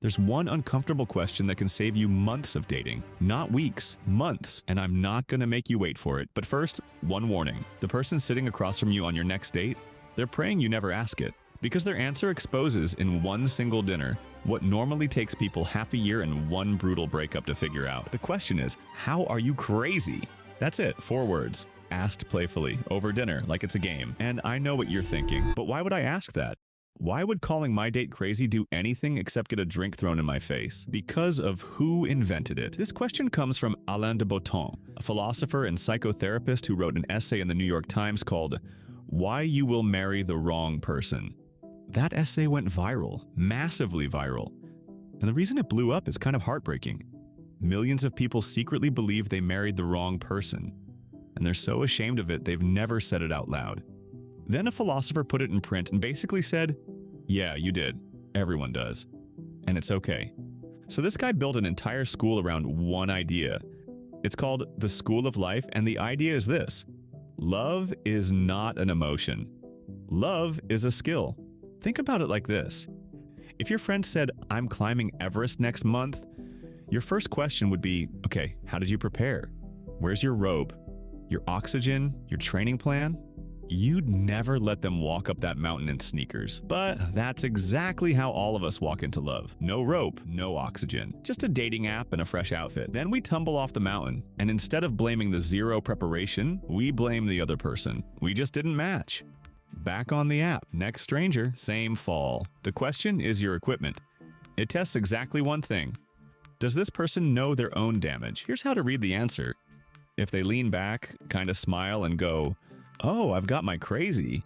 There's one uncomfortable question that can save you months of dating. Not weeks, months, and I'm not gonna make you wait for it. But first, one warning. The person sitting across from you on your next date, they're praying you never ask it, because their answer exposes in one single dinner what normally takes people half a year and one brutal breakup to figure out. The question is, how are you crazy? That's it, 4 words. Asked playfully, over dinner, like it's a game. And I know what you're thinking, but why would I ask that? Why would calling my date crazy do anything except get a drink thrown in my face? Because of who invented it. This question comes from Alain de Botton, a philosopher and psychotherapist who wrote an essay in the New York Times called Why You Will Marry the Wrong Person. That essay went viral, massively viral. And the reason it blew up is kind of heartbreaking. Millions of people secretly believe they married the wrong person, and they're so ashamed of it they've never said it out loud. Then a philosopher put it in print and basically said, yeah, you did. Everyone does. And it's okay. So this guy built an entire school around one idea. It's called the School of Life, and the idea is this. Love is not an emotion. Love is a skill. Think about it like this. If your friend said, I'm climbing Everest next month, your first question would be, okay, how did you prepare? Where's your rope? Your oxygen? Your training plan? You'd never let them walk up that mountain in sneakers. But that's exactly how all of us walk into love. No rope, no oxygen. Just a dating app and a fresh outfit. Then we tumble off the mountain, and instead of blaming the zero preparation, we blame the other person. We just didn't match. Back on the app. Next stranger, same fall. The question is your equipment. It tests exactly one thing. Does this person know their own damage? Here's how to read the answer. If they lean back, kind of smile, and go, oh, I've got my crazy.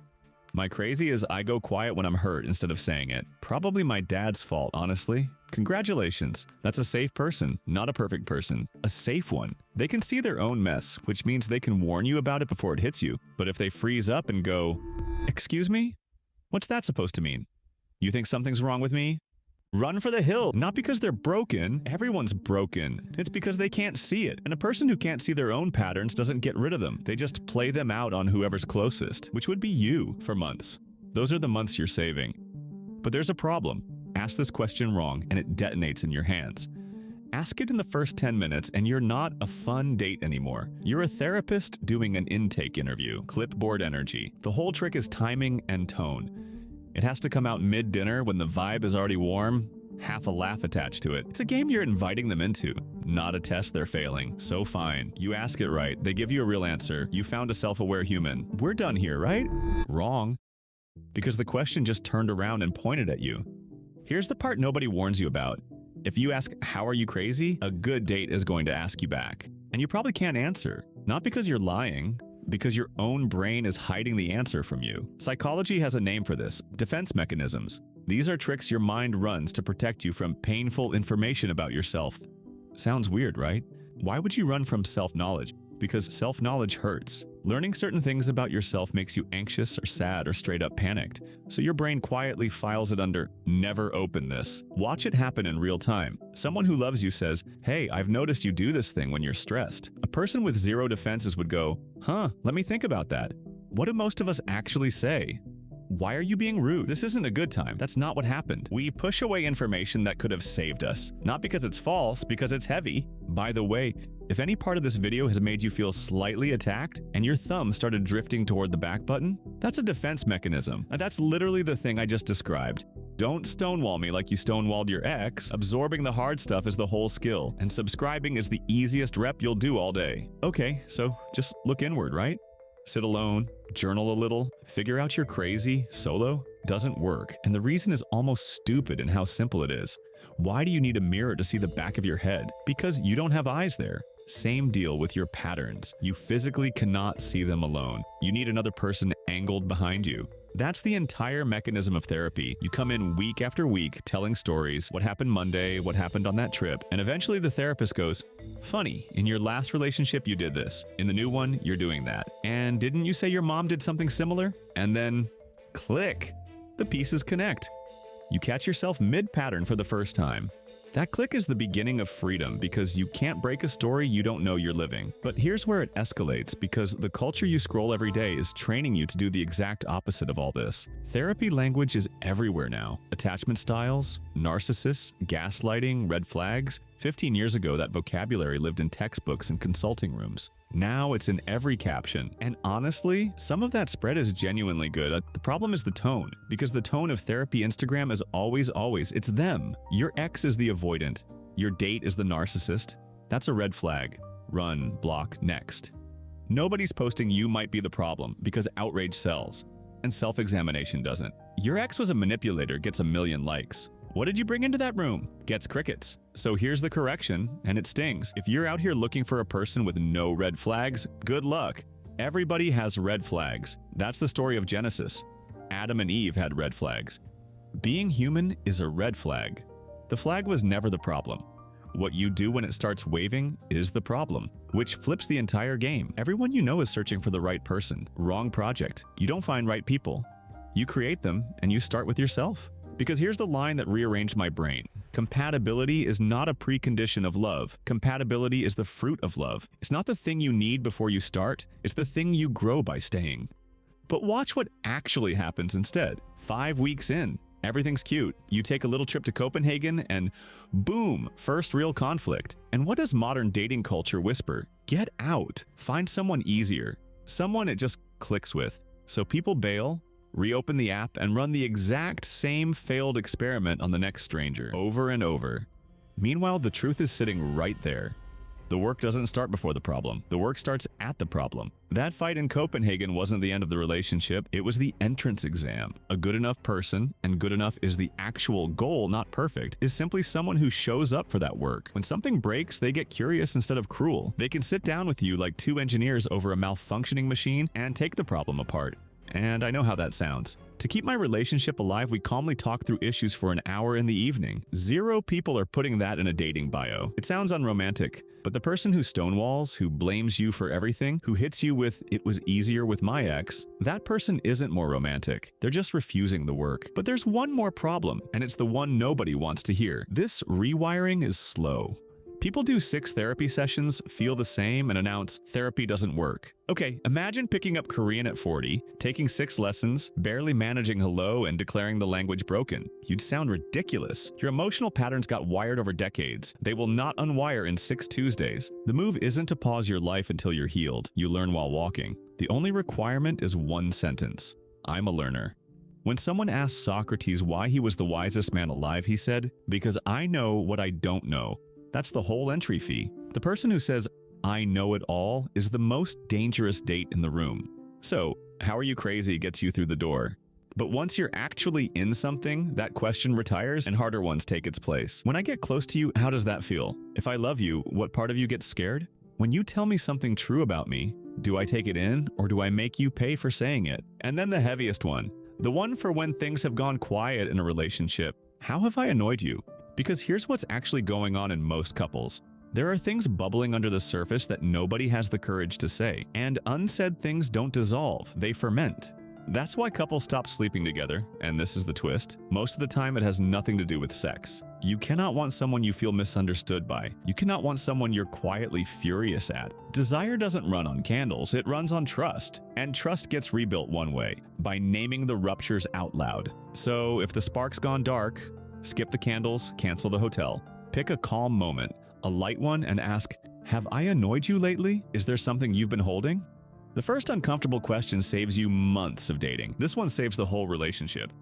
My crazy is I go quiet when I'm hurt instead of saying it. Probably my dad's fault, honestly. Congratulations. That's a safe person, not a perfect person. A safe one. They can see their own mess, which means they can warn you about it before it hits you. But if they freeze up and go, excuse me? What's that supposed to mean? You think something's wrong with me? Run for the hill. Not because they're broken. Everyone's broken. It's because they can't see it. And a person who can't see their own patterns doesn't get rid of them. They just play them out on whoever's closest, which would be you for months. Those are the months you're saving. But there's a problem. Ask this question wrong and it detonates in your hands. Ask it in the first 10 minutes and you're not a fun date anymore. You're a therapist doing an intake interview. Clipboard energy. The whole trick is timing and tone. It has to come out mid-dinner when the vibe is already warm, half a laugh attached to it. It's a game you're inviting them into, not a test they're failing. So fine. You ask it right, they give you a real answer, you found a self-aware human. We're done here, right? Wrong. Because the question just turned around and pointed at you. Here's the part nobody warns you about. If you ask, how are you crazy? A good date is going to ask you back. And you probably can't answer. Not because you're lying, because your own brain is hiding the answer from you. Psychology has a name for this, defense mechanisms. These are tricks your mind runs to protect you from painful information about yourself. Sounds weird, right? Why would you run from self-knowledge? Because self-knowledge hurts. Learning certain things about yourself makes you anxious or sad or straight up panicked. So your brain quietly files it under, never open this. Watch it happen in real time. Someone who loves you says, hey, I've noticed you do this thing when you're stressed. A person with zero defenses would go, huh, let me think about that. What do most of us actually say? Why are you being rude? This isn't a good time. That's not what happened. We push away information that could have saved us. Not because it's false, because it's heavy. By the way, if any part of this video has made you feel slightly attacked and your thumb started drifting toward the back button, that's a defense mechanism. And that's literally the thing I just described. Don't stonewall me like you stonewalled your ex. Absorbing the hard stuff is the whole skill, and subscribing is the easiest rep you'll do all day. Okay, so just look inward, right? Sit alone, journal a little, figure out you're crazy, solo, doesn't work. And the reason is almost stupid in how simple it is. Why do you need a mirror to see the back of your head? Because you don't have eyes there. Same deal with your patterns. You physically cannot see them alone. You need another person angled behind you. That's the entire mechanism of therapy. You come in week after week telling stories, what happened Monday, what happened on that trip, and eventually the therapist goes, funny, in your last relationship you did this, in the new one you're doing that, and didn't you say your mom did something similar? And then, click, the pieces connect. You catch yourself mid-pattern for the first time. That click is the beginning of freedom because you can't break a story you don't know you're living. But here's where it escalates because the culture you scroll every day is training you to do the exact opposite of all this. Therapy language is everywhere now. Attachment styles, narcissists, gaslighting, red flags. 15 years ago, that vocabulary lived in textbooks and consulting rooms. Now it's in every caption. And honestly, some of that spread is genuinely good. The problem is the tone, because the tone of therapy Instagram is always, it's them. Your ex is the avoidant. Your date is the narcissist. That's a red flag. Run, block, next. Nobody's posting you might be the problem because outrage sells, and self-examination doesn't. Your ex was a manipulator, gets a million likes. What did you bring into that room? Gets crickets. So here's the correction, and it stings. If you're out here looking for a person with no red flags, good luck. Everybody has red flags. That's the story of Genesis. Adam and Eve had red flags. Being human is a red flag. The flag was never the problem. What you do when it starts waving is the problem, which flips the entire game. Everyone you know is searching for the right person. Wrong project. You don't find right people. You create them, and you start with yourself. Because here's the line that rearranged my brain. Compatibility is not a precondition of love. Compatibility is the fruit of love. It's not the thing you need before you start. It's the thing you grow by staying. But watch what actually happens instead. 5 weeks in, everything's cute. You take a little trip to Copenhagen and boom, first real conflict. And what does modern dating culture whisper? Get out. Find someone easier. Someone it just clicks with. So people bail, reopen the app, and run the exact same failed experiment on the next stranger, over and over. Meanwhile, the truth is sitting right there. The work doesn't start before the problem. The work starts at the problem. That fight in Copenhagen wasn't the end of the relationship, it was the entrance exam. A good enough person, and good enough is the actual goal, not perfect, is simply someone who shows up for that work. When something breaks, they get curious instead of cruel. They can sit down with you like two engineers over a malfunctioning machine and take the problem apart. And I know how that sounds. To keep my relationship alive, we calmly talk through issues for an hour in the evening. 0 people are putting that in a dating bio. It sounds unromantic, but the person who stonewalls, who blames you for everything, who hits you with "it was easier with my ex," that person isn't more romantic. They're just refusing the work. But there's one more problem, and it's the one nobody wants to hear. This rewiring is slow. People do 6 therapy sessions, feel the same, and announce therapy doesn't work. Okay, imagine picking up Korean at 40, taking 6 lessons, barely managing hello, and declaring the language broken. You'd sound ridiculous. Your emotional patterns got wired over decades. They will not unwire in 6 Tuesdays. The move isn't to pause your life until you're healed. You learn while walking. The only requirement is one sentence. I'm a learner. When someone asked Socrates why he was the wisest man alive, he said, "Because I know what I don't know." That's the whole entry fee. The person who says, "I know it all," is the most dangerous date in the room. So, how are you crazy gets you through the door. But once you're actually in something, that question retires and harder ones take its place. When I get close to you, how does that feel? If I love you, what part of you gets scared? When you tell me something true about me, do I take it in or do I make you pay for saying it? And then the heaviest one, the one for when things have gone quiet in a relationship. How have I annoyed you? Because here's what's actually going on in most couples. There are things bubbling under the surface that nobody has the courage to say. And unsaid things don't dissolve, they ferment. That's why couples stop sleeping together, and this is the twist. Most of the time it has nothing to do with sex. You cannot want someone you feel misunderstood by. You cannot want someone you're quietly furious at. Desire doesn't run on candles, it runs on trust. And trust gets rebuilt one way, by naming the ruptures out loud. So if the spark's gone dark, skip the candles, cancel the hotel. Pick a calm moment, a light one, and ask, "Have I annoyed you lately? Is there something you've been holding?" The first uncomfortable question saves you months of dating. This one saves the whole relationship.